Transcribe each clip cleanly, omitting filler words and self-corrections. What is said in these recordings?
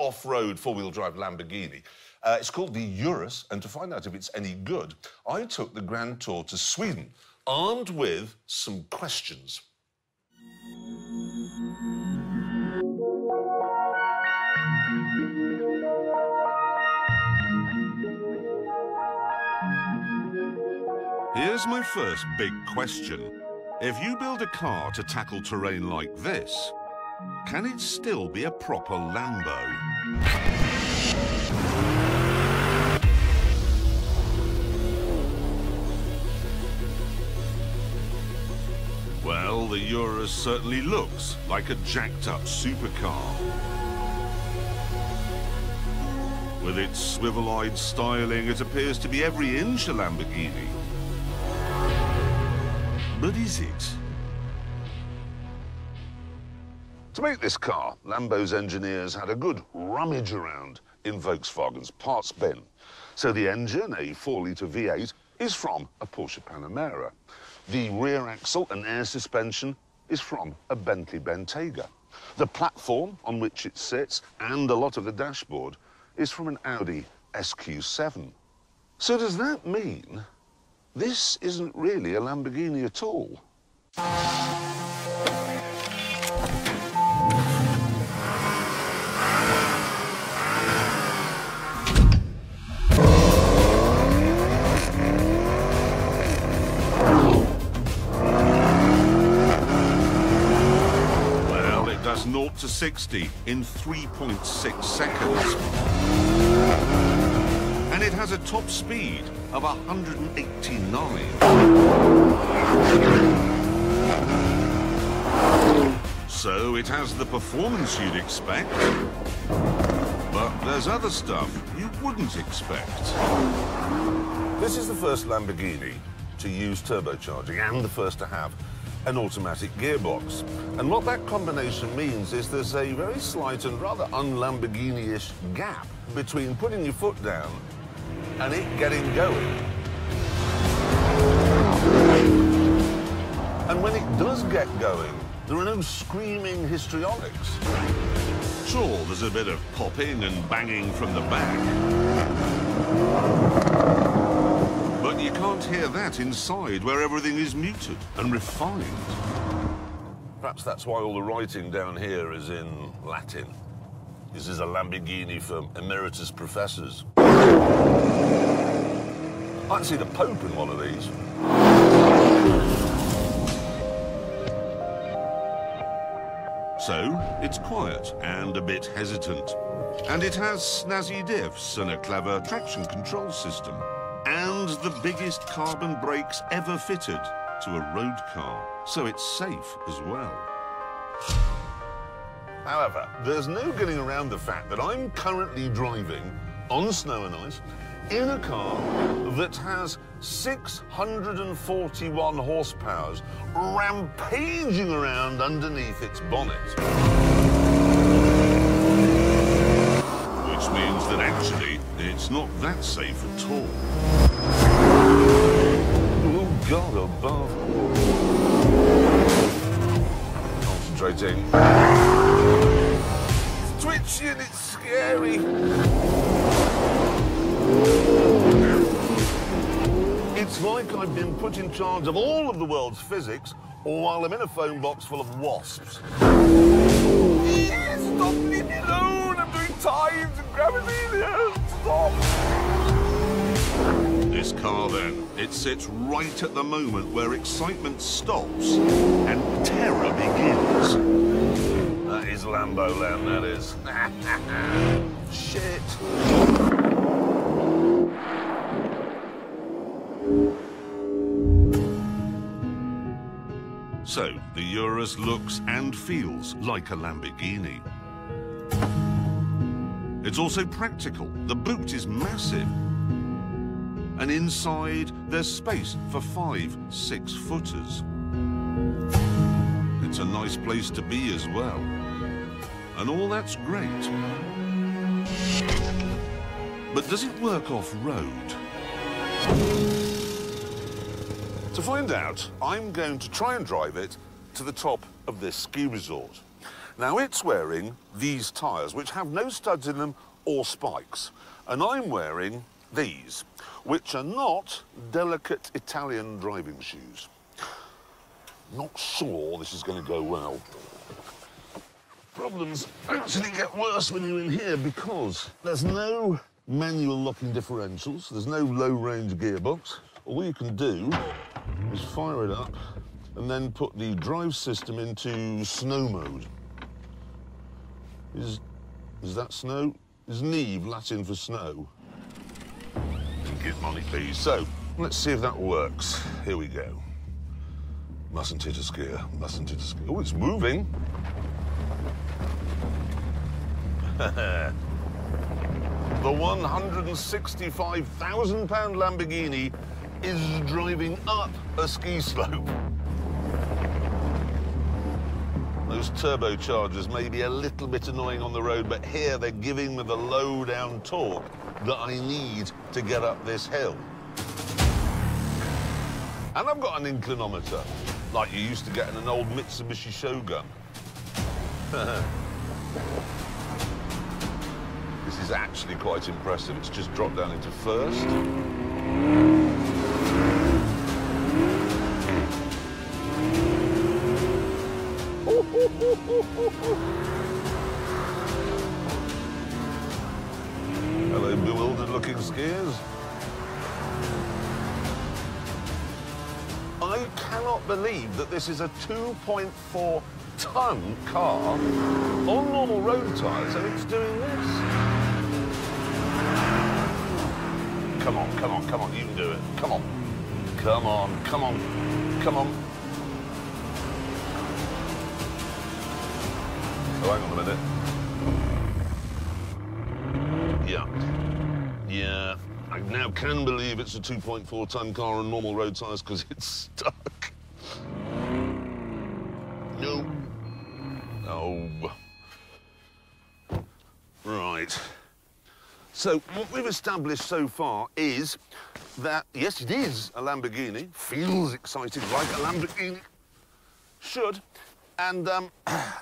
off-road four-wheel drive Lamborghini. It's called the Urus, and to find out if it's any good, I took the Grand Tour to Sweden, armed with some questions. Here's my first big question. If you build a car to tackle terrain like this, can it still be a proper Lambo? Well, the Urus certainly looks like a jacked-up supercar. With its swivel-eyed styling, it appears to be every inch a Lamborghini. But is it? To make this car, Lambo's engineers had a good rummage around in Volkswagen's parts bin. So the engine, a 4-litre V8, is from a Porsche Panamera. The rear axle and air suspension is from a Bentley Bentayga. The platform on which it sits and a lot of the dashboard is from an Audi SQ7. So does that mean this isn't really a Lamborghini at all? Well, it does 0 to 60 in 3.6 seconds. And it has a top speed of 189. So it has the performance you'd expect. But there's other stuff you wouldn't expect. This is the first Lamborghini to use turbocharging and the first to have an automatic gearbox. And what that combination means is there's a very slight and rather un-Lamborghini-ish gap between putting your foot down and it getting going. And when it does get going, there are no screaming histrionics. Sure, there's a bit of popping and banging from the back. But you can't hear that inside, where everything is muted and refined. Perhaps that's why all the writing down here is in Latin. This is a Lamborghini for emeritus professors. I can see the Pope in one of these. So, it's quiet and a bit hesitant. And it has snazzy diffs and a clever traction control system. And the biggest carbon brakes ever fitted to a road car. So it's safe as well. However, there's no getting around the fact that I'm currently driving on snow and ice in a car that has 641 horsepower rampaging around underneath its bonnet. Which means that actually it's not that safe at all. Oh, God above. Concentrating. It's twitchy and it's scary. It's like I've been put in charge of all of the world's physics while I'm in a phone box full of wasps. Stop, leave me alone! I'm doing times and gravity. Stop! This car, then, it sits right at the moment where excitement stops and terror begins. That is Lambo Land, that is. Shit. So, the Urus looks and feels like a Lamborghini. It's also practical. The boot is massive. And inside, there's space for 5 6-footers. It's a nice place to be as well. And all that's great. But does it work off-road? To find out, I'm going to try and drive it to the top of this ski resort. Now, it's wearing these tyres, which have no studs in them or spikes. And I'm wearing these, which are not delicate Italian driving shoes. Not sure this is going to go well. Problems actually get worse when you're in here because there's no manual locking differentials, there's no low-range gearbox. All you can do is fire it up and then put the drive system into snow mode. Is that snow? Is neve Latin for snow? Get money, please. So, let's see if that works. Here we go. Mustn't hit a skier, mustn't hit a skier. Oh, it's moving. The £165,000 Lamborghini is driving up a ski slope. Those turbochargers may be a little bit annoying on the road, but here they're giving me the low-down torque that I need to get up this hill. And I've got an inclinometer, like you used to get in an old Mitsubishi Shogun. This is actually quite impressive. It's just dropped down into first. Hello, bewildered-looking skiers. I cannot believe that this is a 2.4-ton car on normal road tyres and it's doing this. Come on, come on, come on, you can do it. Come on. Come on, come on, come on. Oh, hang on a minute. Yeah, I now can believe it's a 2.4-ton car on normal road tyres because it's stuck. No. Oh. Right. So what we've established so far is that, yes, it is a Lamborghini. Feels exciting, like a Lamborghini should. And, I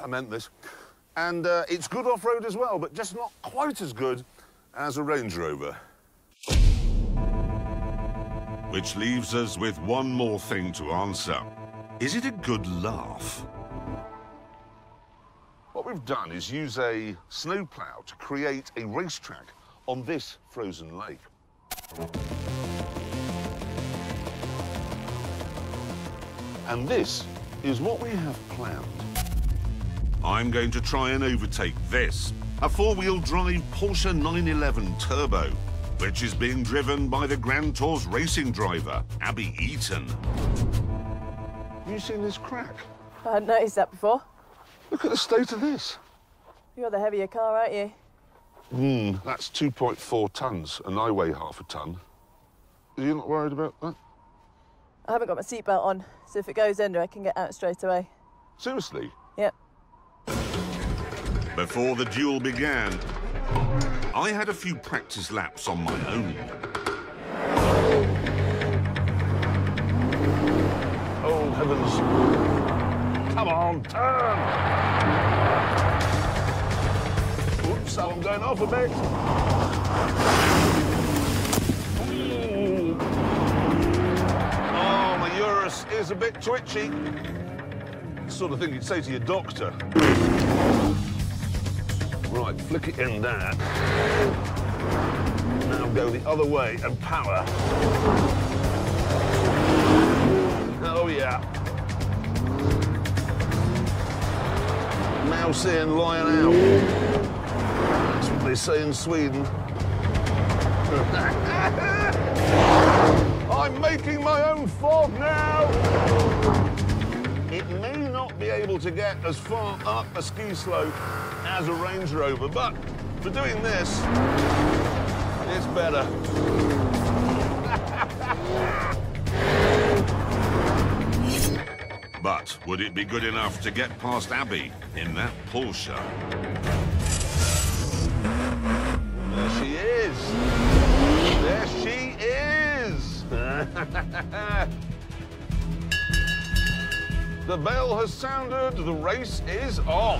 meant this. And it's good off-road as well, but just not quite as good as a Range Rover. Which leaves us with one more thing to answer. Is it a good laugh? What we've done is use a snowplow to create a racetrack on this frozen lake. And this is what we have planned. I'm going to try and overtake this, a four-wheel drive Porsche 911 Turbo, which is being driven by the Grand Tour's racing driver, Abby Eaton. Have you seen this crack? I hadn't noticed that before. Look at the state of this. You're the heavier car, aren't you? That's 2.4 tons, and I weigh half a ton. Are you not worried about that? I haven't got my seatbelt on, so if it goes under, I can get out straight away. Seriously? Yep. Before the duel began, I had a few practice laps on my own. Oh, heavens. Come on, turn! Oops, I'm going off a bit. Ooh. Oh, my Urus is a bit twitchy. Sort of thing you'd say to your doctor. Right, flick it in there. Now go the other way and power. Oh, yeah. Mouse in, lion out. That's what they say in Sweden. I'm making my own fog now. It may not be able to get as far up a ski slope as a Range Rover, but for doing this, it's better. But would it be good enough to get past Abby in that Porsche? There she is. There she is. The bell has sounded. The race is on.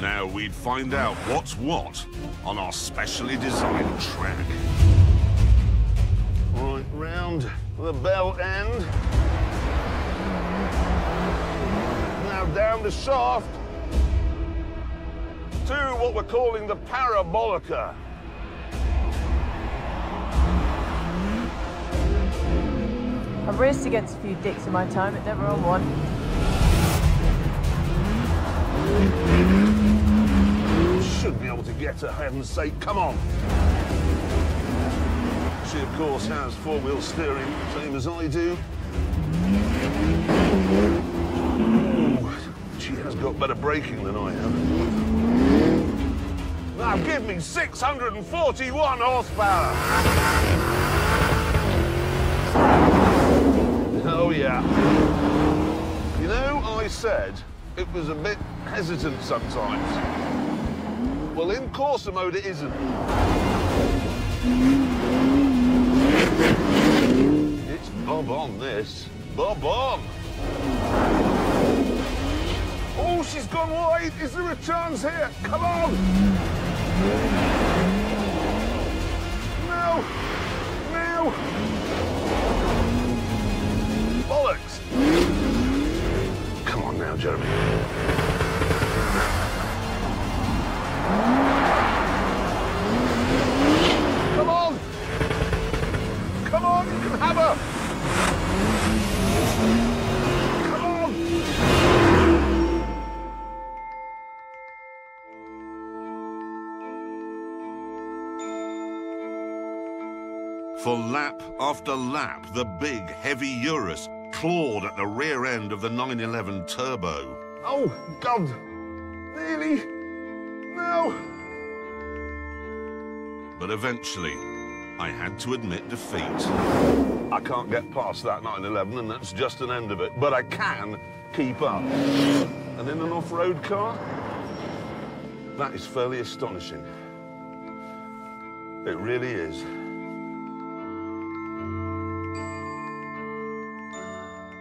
Now we'd find out what's what on our specially designed track. Right, round the bell end. Now down the shaft to what we're calling the parabolica. I've raced against a few dicks in my time, but never on one. Should be able to get her, heaven's sake, come on. She, of course, has four-wheel steering, same as I do. Ooh, she has got better braking than I have. Now give me 641 horsepower. Oh, yeah. You know, I said it was a bit hesitant sometimes. Well, in Corsa mode, it isn't. It's bob on, this. Bob on. Oh, she's gone wide. Is there a chance here? Come on. No. No. Bollocks. Come on now, Jeremy. Come on! Come on, you can have her! Come on! For lap after lap, the big, heavy Urus clawed at the rear end of the 911 Turbo. Oh, God! Really? No! But eventually, I had to admit defeat. I can't get past that 911, and that's just an end of it. But I can keep up. And in an off-road car, that is fairly astonishing. It really is.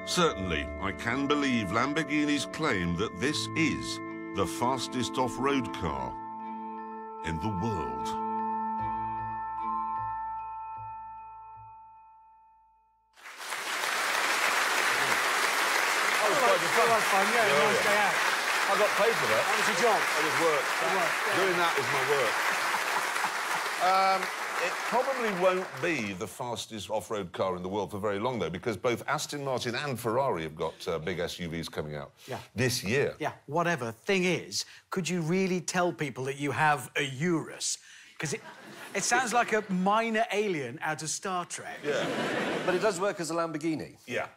Certainly, I can believe Lamborghini's claim that this is the fastest off-road car in the world. Fun, yeah, nice day out. I got paid for that. That was your job. It was work. Doing that is my work. It probably won't be the fastest off-road car in the world for very long, though, because both Aston Martin and Ferrari have got big SUVs coming out this year. Yeah, whatever. Thing is, could you really tell people that you have a Urus? Because it sounds like a minor alien out of Star Trek. Yeah. But it does work as a Lamborghini. Yeah.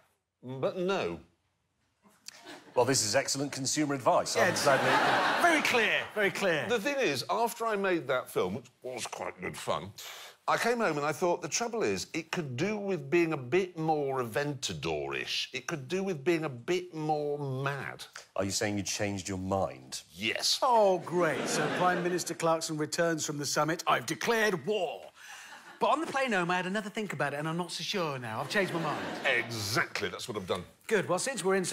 But no. Well, this is excellent consumer advice. Yeah, it's very clear, very clear. The thing is, after I made that film, which was quite good fun, I came home and I thought, the trouble is, it could do with being a bit more Aventador-ish. It could do with being a bit more mad. Are you saying you changed your mind? Yes. Oh, great. So Prime Minister Clarkson returns from the summit. I've declared war. But on the plane home, I had another think about it, and I'm not so sure now. I've changed my mind. Exactly. That's what I've done. Good. Well, since we're in